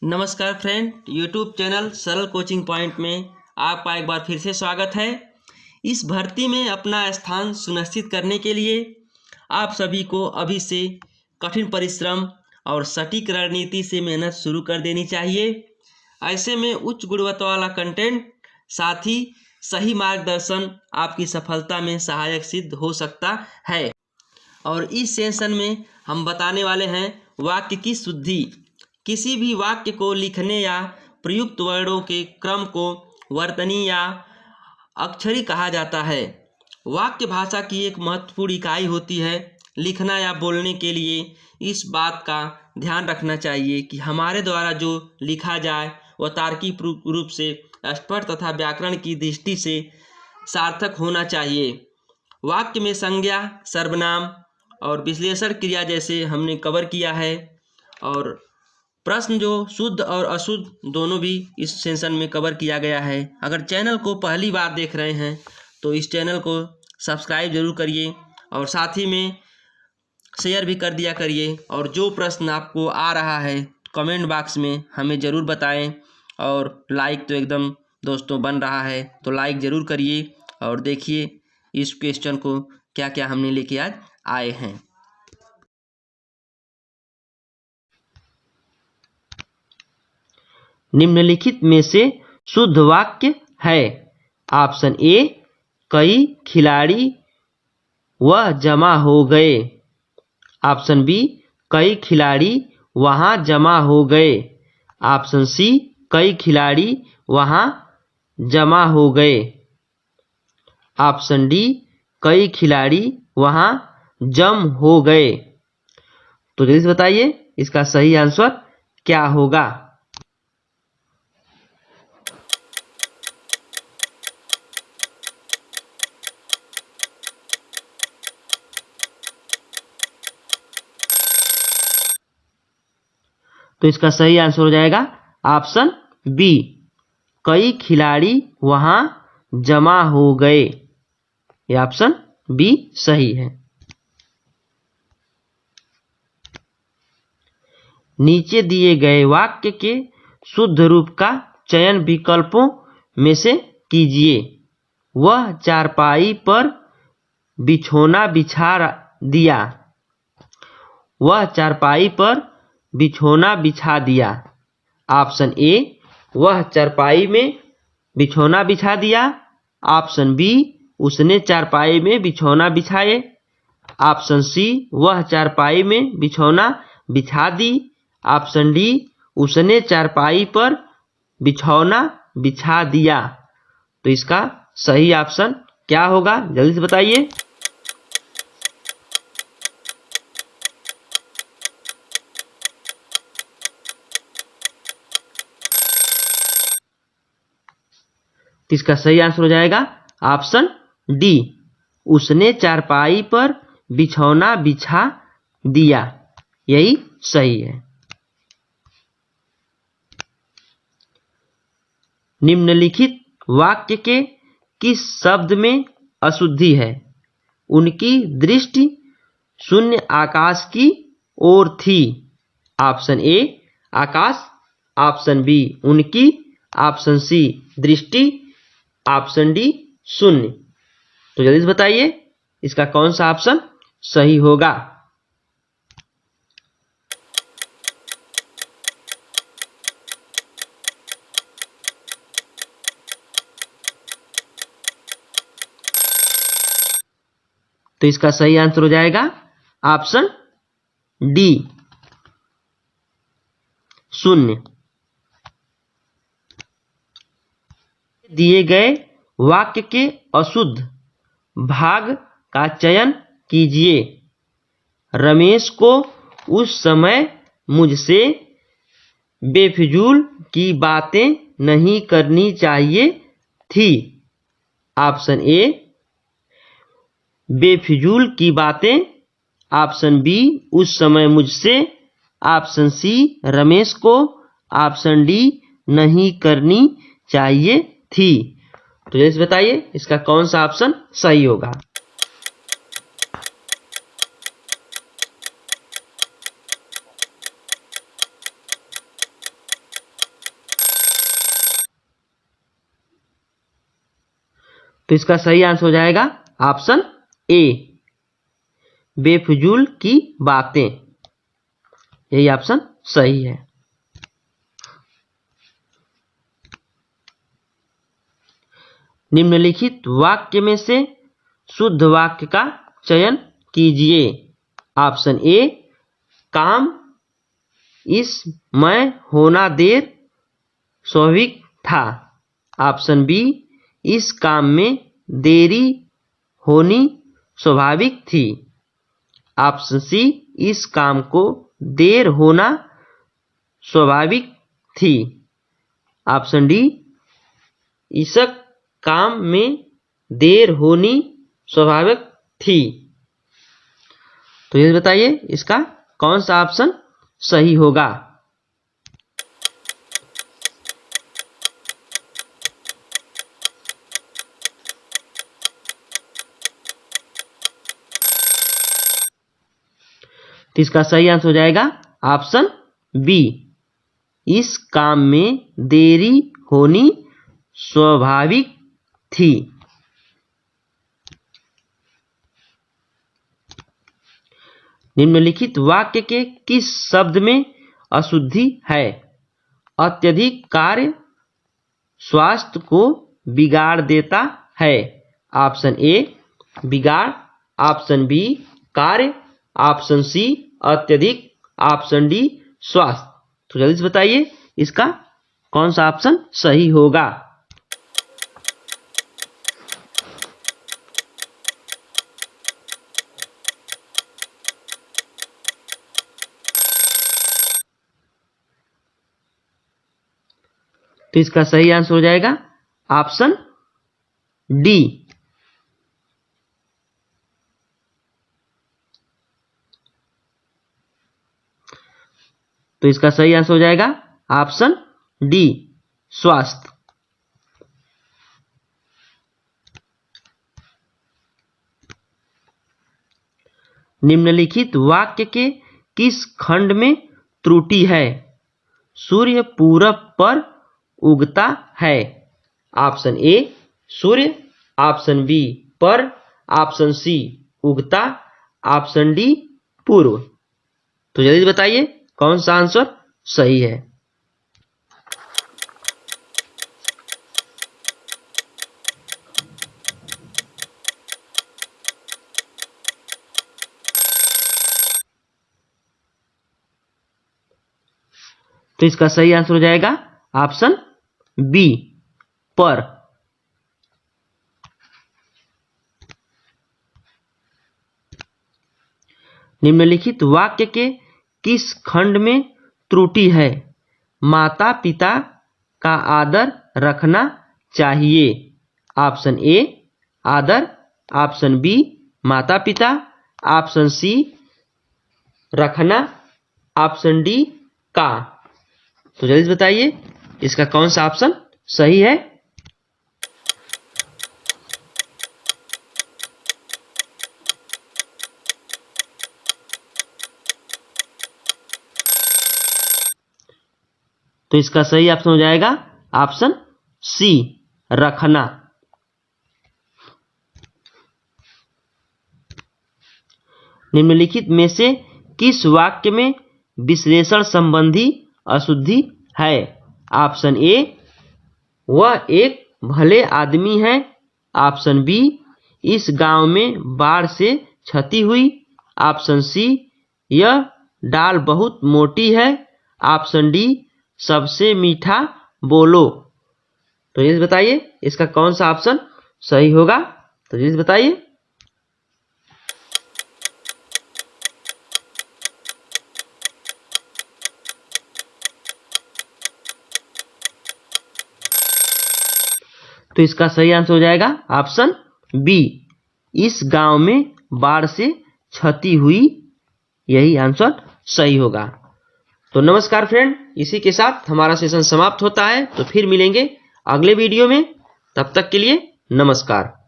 नमस्कार friend, YouTube channel सरल coaching point में आपका एक बार फिर से स्वागत है। इस भर्ती में अपना स्थान सुनिश्चित करने के लिए आप सभी को अभी से कठिन परिश्रम और सटीक रणनीति से मेहनत शुरू कर देनी चाहिए। ऐसे में उच्च गुणवत्ता वाला कंटेंट साथ ही सही मार्गदर्शन आपकी सफलता में सहायक सिद्ध हो सकता है। और इस सेशन में हम बताने वाले हैं वाक्य की शुद्धि। किसी भी वाक्य को लिखने या प्रयुक्त वर्णों के क्रम को वर्तनी या अक्षरी कहा जाता है। वाक्य भाषा की एक महत्वपूर्ण इकाई होती है। लिखना या बोलने के लिए इस बात का ध्यान रखना चाहिए कि हमारे द्वारा जो लिखा जाए वह तार्किक रूप से स्पष्ट तथा व्याकरण की दृष्टि से सार्थक होना चाहिए। वाक्य में संज्ञा, सर्वनाम और विश्लेषण क्रिया जैसे हमने कवर किया है। और प्रश्न जो शुद्ध और अशुद्ध दोनों भी इस सेशन में कवर किया गया है। अगर चैनल को पहली बार देख रहे हैं तो इस चैनल को सब्सक्राइब जरूर करिए और साथ ही में शेयर भी कर दिया करिए। और जो प्रश्न आपको आ रहा है कमेंट बॉक्स में हमें ज़रूर बताएं। और लाइक तो एकदम दोस्तों बन रहा है, तो लाइक ज़रूर करिए और देखिए इस क्वेश्चन को क्या क्या हमने लेके आज आए हैं। निम्नलिखित में से शुद्ध वाक्य है। ऑप्शन ए, कई खिलाड़ी वह जमा हो गए। ऑप्शन बी, कई खिलाड़ी वहां जमा हो गए। ऑप्शन सी, कई खिलाड़ी वहां जमा हो गए। ऑप्शन डी, कई खिलाड़ी वहां जम हो गए। तो जल्दी से बताइए इसका सही आंसर क्या होगा। तो इसका सही आंसर हो जाएगा ऑप्शन बी, कई खिलाड़ी वहां जमा हो गए। यह ऑप्शन बी सही है। नीचे दिए गए वाक्य के शुद्ध रूप का चयन विकल्पों में से कीजिए। वह चारपाई पर बिछौना बिछा दिया। वह चारपाई पर बिछौना बिछा दिया। ऑप्शन ए, वह चारपाई में बिछौना बिछा दिया। ऑप्शन बी, उसने चारपाई में बिछौना बिछाए। ऑप्शन सी, वह चारपाई में बिछौना बिछा दी। ऑप्शन डी, उसने चारपाई पर बिछौना बिछा दिया। तो इसका सही ऑप्शन क्या होगा, जल्दी से बताइए। इसका सही आंसर हो जाएगा ऑप्शन डी, उसने चारपाई पर बिछौना बिछा दिया। यही सही है। निम्नलिखित वाक्य के किस शब्द में अशुद्धि है। उनकी दृष्टि शून्य आकाश की ओर थी। ऑप्शन ए, आकाश। ऑप्शन बी, उनकी। ऑप्शन सी, दृष्टि। ऑप्शन डी, शून्य। तो जल्दी से बताइए इसका कौन सा ऑप्शन सही होगा। तो इसका सही आंसर हो जाएगा ऑप्शन डी, शून्य। दिए गए वाक्य के अशुद्ध भाग का चयन कीजिए। रमेश को उस समय मुझसे बेफिजूल की बातें नहीं करनी चाहिए थी। ऑप्शन ए, बेफिजूल की बातें। ऑप्शन बी, उस समय मुझसे। ऑप्शन सी, रमेश को। ऑप्शन डी, नहीं करनी चाहिए थी। तो जल्दी से बताइए इसका कौन सा ऑप्शन सही होगा। तो इसका सही आंसर हो जाएगा ऑप्शन ए, बेफजूल की बातें। यही ऑप्शन सही है। निम्नलिखित वाक्य में से शुद्ध वाक्य का चयन कीजिए। ऑप्शन ए, काम इसमय होना देर स्वाभाविक था। ऑप्शन बी, इस काम में देरी होनी स्वाभाविक थी। ऑप्शन सी, इस काम को देर होना स्वाभाविक थी। ऑप्शन डी, इस काम में देर होनी स्वाभाविक थी। तो ये बताइए इसका कौन सा ऑप्शन सही होगा। तो इसका सही आंसर हो जाएगा ऑप्शन बी, इस काम में देरी होनी स्वाभाविक थी। निम्नलिखित वाक्य के किस शब्द में अशुद्धि है? अत्यधिक कार्य स्वास्थ्य को बिगाड़ देता है। ऑप्शन ए, बिगाड़। ऑप्शन बी, कार्य। ऑप्शन सी, अत्यधिक। ऑप्शन डी, स्वास्थ्य। तो जल्दी से बताइए इसका कौन सा ऑप्शन सही होगा। तो इसका सही आंसर हो जाएगा ऑप्शन डी। तो इसका सही आंसर हो जाएगा ऑप्शन डी, स्वास्थ्य। निम्नलिखित वाक्य के किस खंड में त्रुटि है? सूर्य पूरब पर उगता है। ऑप्शन ए, सूर्य। ऑप्शन बी, पर। ऑप्शन सी, उगता। ऑप्शन डी, पूर्व। तो जल्दी बताइए कौन सा आंसर सही है। तो इसका सही आंसर हो जाएगा ऑप्शन बी, पर। निम्नलिखित वाक्य के किस खंड में त्रुटि है? माता पिता का आदर रखना चाहिए। ऑप्शन ए, आदर। ऑप्शन बी, माता पिता। ऑप्शन सी, रखना। ऑप्शन डी, का। तो जल्दी बताइए इसका कौन सा ऑप्शन सही है। तो इसका सही ऑप्शन हो जाएगा ऑप्शन सी, रखना। निम्नलिखित में से किस वाक्य में विश्लेषण संबंधी अशुद्धि है? ऑप्शन ए, वह एक भले आदमी है। ऑप्शन बी, इस गांव में बाढ़ से क्षति हुई। ऑप्शन सी, यह डाल बहुत मोटी है। ऑप्शन डी, सबसे मीठा बोलो। तो ये बताइए इसका कौन सा ऑप्शन सही होगा। तो ये बताइए। तो इसका सही आंसर हो जाएगा ऑप्शन बी, इस गांव में बाढ़ से क्षति हुई। यही आंसर सही होगा। तो नमस्कार फ्रेंड, इसी के साथ हमारा सेशन समाप्त होता है। तो फिर मिलेंगे अगले वीडियो में। तब तक के लिए नमस्कार।